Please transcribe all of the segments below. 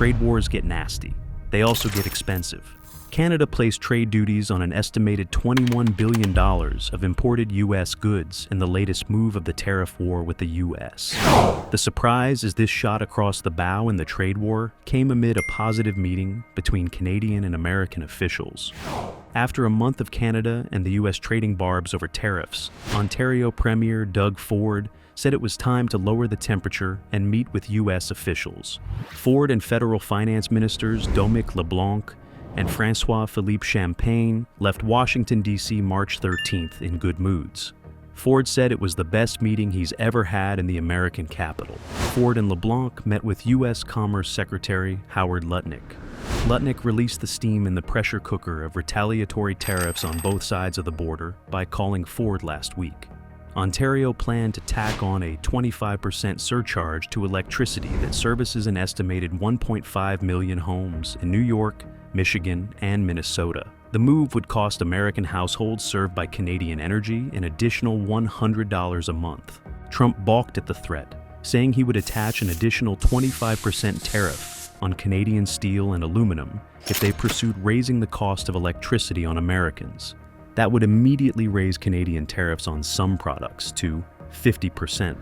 trade wars get nasty. They also get expensive. Canada placed trade duties on an estimated $21 billion of imported U.S. goods in the latest move of the tariff war with the U.S. The surprise is this shot across the bow in the trade war came amid a positive meeting between Canadian and American officials. After a month of Canada and the U.S. trading barbs over tariffs, Ontario Premier Doug Ford said it was time to lower the temperature and meet with U.S. officials. Ford and federal finance ministers Dominic LeBlanc and François-Philippe Champagne left Washington, D.C. March 13th in good moods. Ford said it was the best meeting he's ever had in the American capital. Ford and LeBlanc met with U.S. Commerce Secretary Howard Lutnick. Lutnick released the steam in the pressure cooker of retaliatory tariffs on both sides of the border by calling Ford last week. Ontario planned to tack on a 25% surcharge to electricity that services an estimated 1.5 million homes in New York, Michigan, and Minnesota. The move would cost American households served by Canadian Energy an additional $100 a month. Trump balked at the threat, saying he would attach an additional 25% tariff on Canadian steel and aluminum if they pursued raising the cost of electricity on Americans. That would immediately raise Canadian tariffs on some products to 50%.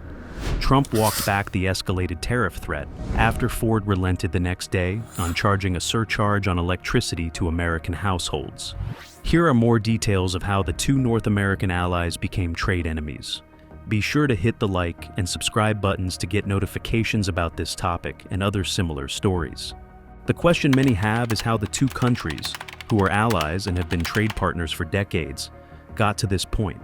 Trump walked back the escalated tariff threat after Ford relented the next day on charging a surcharge on electricity to American households. Here are more details of how the two North American allies became trade enemies. Be sure to hit the like and subscribe buttons to get notifications about this topic and other similar stories. The question many have is how the two countries, who are allies and have been trade partners for decades, got to this point.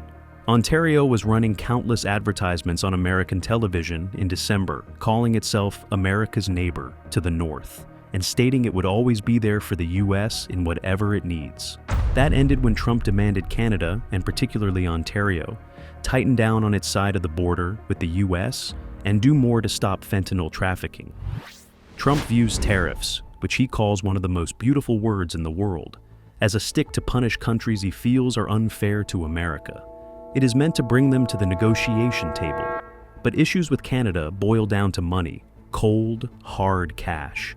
Ontario was running countless advertisements on American television in December, calling itself America's neighbor to the north, and stating it would always be there for the U.S. in whatever it needs. That ended when Trump demanded Canada, and particularly Ontario, tighten down on its side of the border with the U.S. and do more to stop fentanyl trafficking. Trump views tariffs, which he calls one of the most beautiful words in the world, as a stick to punish countries he feels are unfair to America. It is meant to bring them to the negotiation table, but issues with Canada boil down to money, cold, hard cash.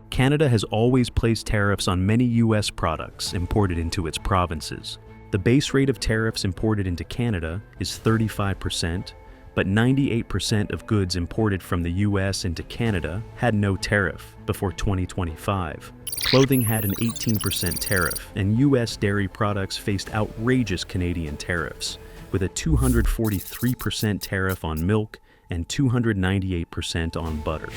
Canada has always placed tariffs on many U.S. products imported into its provinces. The base rate of tariffs imported into Canada is 35%, but 98% of goods imported from the U.S. into Canada had no tariff before 2025. Clothing had an 18% tariff, and U.S. dairy products faced outrageous Canadian tariffs, with a 243% tariff on milk and 298% on butter.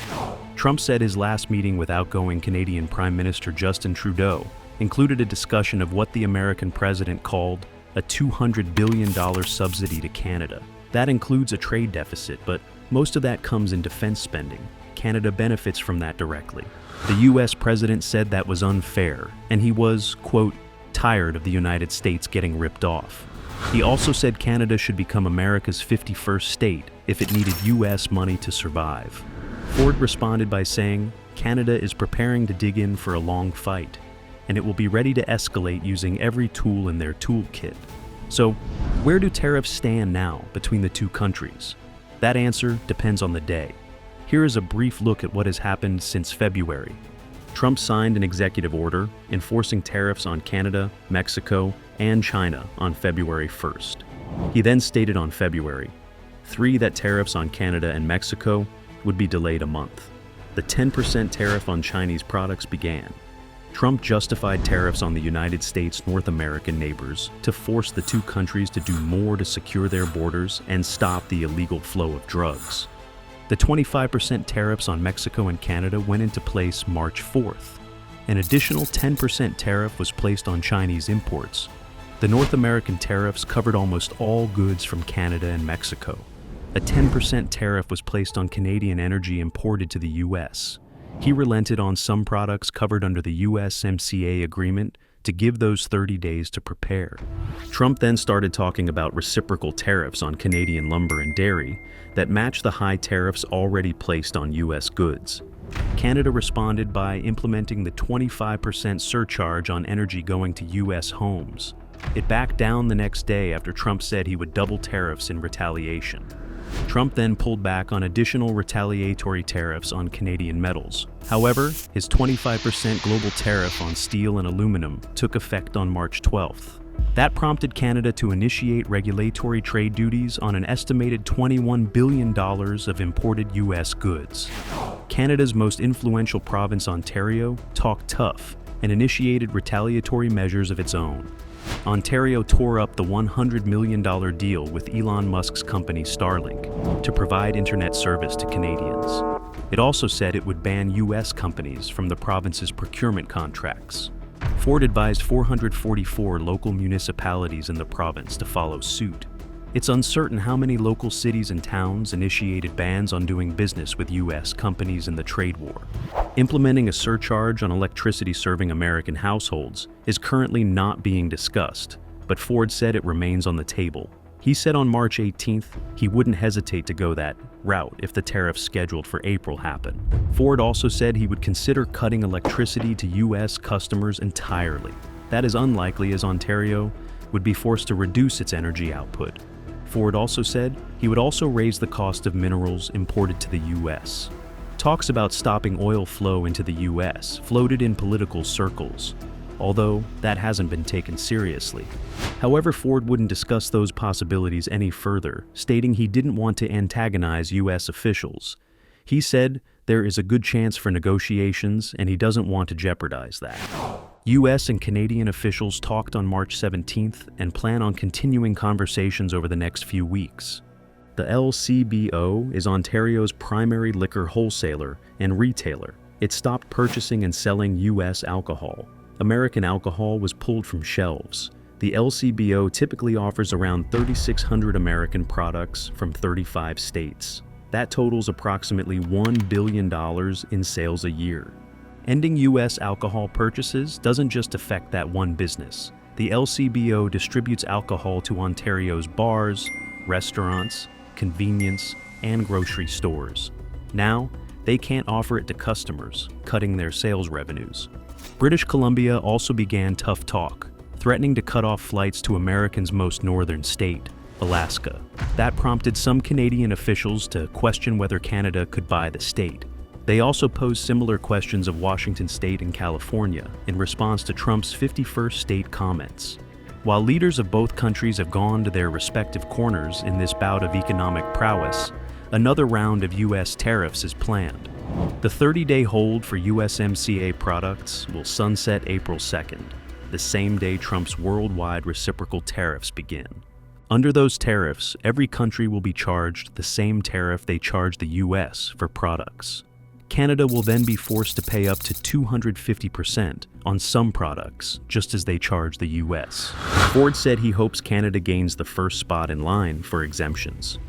Trump said his last meeting with outgoing Canadian Prime Minister Justin Trudeau included a discussion of what the American president called a $200 billion subsidy to Canada. That includes a trade deficit, but most of that comes in defense spending. Canada benefits from that directly. The U.S. president said that was unfair, and he was, quote, tired of the United States getting ripped off. He also said Canada should become America's 51st state if it needed U.S. money to survive. Ford responded by saying, Canada is preparing to dig in for a long fight, and it will be ready to escalate using every tool in their toolkit. So, where do tariffs stand now between the two countries? That answer depends on the day. Here is a brief look at what has happened since February. Trump signed an executive order enforcing tariffs on Canada, Mexico, and China on February 1st. He then stated on February 3 that tariffs on Canada and Mexico would be delayed a month. The 10% tariff on Chinese products began. Trump justified tariffs on the United States' North American neighbors to force the two countries to do more to secure their borders and stop the illegal flow of drugs. The 25% tariffs on Mexico and Canada went into place March 4th. An additional 10% tariff was placed on Chinese imports. The North American tariffs covered almost all goods from Canada and Mexico. A 10% tariff was placed on Canadian energy imported to the U.S. He relented on some products covered under the USMCA agreement to give those 30 days to prepare. Trump then started talking about reciprocal tariffs on Canadian lumber and dairy that match the high tariffs already placed on U.S. goods. Canada responded by implementing the 25% surcharge on energy going to U.S. homes. It backed down the next day after Trump said he would double tariffs in retaliation. Trump then pulled back on additional retaliatory tariffs on Canadian metals. However, his 25% global tariff on steel and aluminum took effect on March 12th. That prompted Canada to initiate regulatory trade duties on an estimated $21 billion of imported U.S. goods. Canada's most influential province, Ontario, talked tough and initiated retaliatory measures of its own. Ontario tore up the $100 million deal with Elon Musk's company Starlink to provide internet service to Canadians. It also said it would ban U.S. companies from the province's procurement contracts. Ford advised 444 local municipalities in the province to follow suit. It's uncertain how many local cities and towns initiated bans on doing business with U.S. companies in the trade war. Implementing a surcharge on electricity serving American households is currently not being discussed, but Ford said it remains on the table. He said on March 18th he wouldn't hesitate to go that route if the tariffs scheduled for April happen. Ford also said he would consider cutting electricity to U.S. customers entirely. That is unlikely, as Ontario would be forced to reduce its energy output. Ford also said he would also raise the cost of minerals imported to the U.S. Talks about stopping oil flow into the U.S. floated in political circles, although that hasn't been taken seriously. However, Ford wouldn't discuss those possibilities any further, stating he didn't want to antagonize U.S. officials. He said there is a good chance for negotiations and he doesn't want to jeopardize that. U.S. and Canadian officials talked on March 17th and plan on continuing conversations over the next few weeks. The LCBO is Ontario's primary liquor wholesaler and retailer. It stopped purchasing and selling U.S. alcohol. American alcohol was pulled from shelves. The LCBO typically offers around 3,600 American products from 35 states. That totals approximately $1 billion in sales a year. Ending U.S. alcohol purchases doesn't just affect that one business. The LCBO distributes alcohol to Ontario's bars, restaurants, convenience, and grocery stores. Now, they can't offer it to customers, cutting their sales revenues. British Columbia also began tough talk, threatening to cut off flights to America's most northern state, Alaska. That prompted some Canadian officials to question whether Canada could buy the state. They also posed similar questions of Washington State and California in response to Trump's 51st state comments. While leaders of both countries have gone to their respective corners in this bout of economic prowess, another round of U.S. tariffs is planned. The 30-day hold for USMCA products will sunset April 2nd, the same day Trump's worldwide reciprocal tariffs begin. Under those tariffs, every country will be charged the same tariff they charge the U.S. for products. Canada will then be forced to pay up to 250% on some products, just as they charge the U.S. Ford said he hopes Canada gains the first spot in line for exemptions.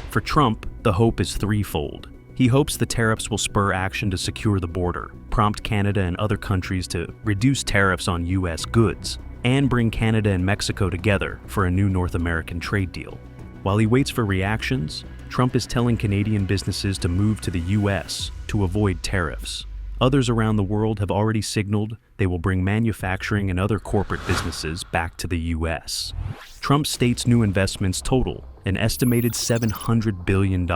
For Trump, the hope is threefold. He hopes the tariffs will spur action to secure the border, prompt Canada and other countries to reduce tariffs on U.S. goods, and bring Canada and Mexico together for a new North American trade deal. While he waits for reactions, Trump is telling Canadian businesses to move to the U.S. to avoid tariffs. Others around the world have already signaled they will bring manufacturing and other corporate businesses back to the U.S. Trump states new investments total an estimated $700 billion.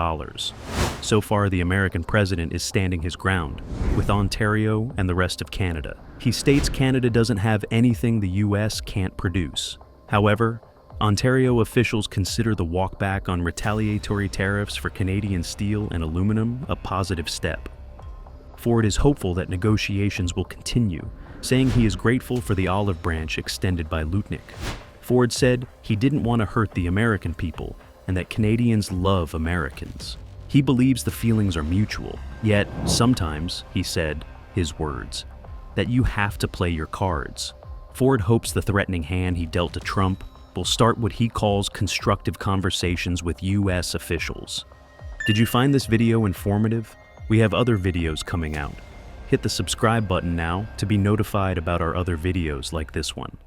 So far, the American president is standing his ground with Ontario and the rest of Canada. He states Canada doesn't have anything the U.S. can't produce. However, Ontario officials consider the walkback on retaliatory tariffs for Canadian steel and aluminum a positive step. Ford is hopeful that negotiations will continue, saying he is grateful for the olive branch extended by Lutnick. Ford said he didn't want to hurt the American people and that Canadians love Americans. He believes the feelings are mutual, yet sometimes, he said, his words, that you have to play your cards. Ford hopes the threatening hand he dealt to Trump will start what he calls constructive conversations with U.S. officials. Did you find this video informative? We have other videos coming out. Hit the subscribe button now to be notified about our other videos like this one.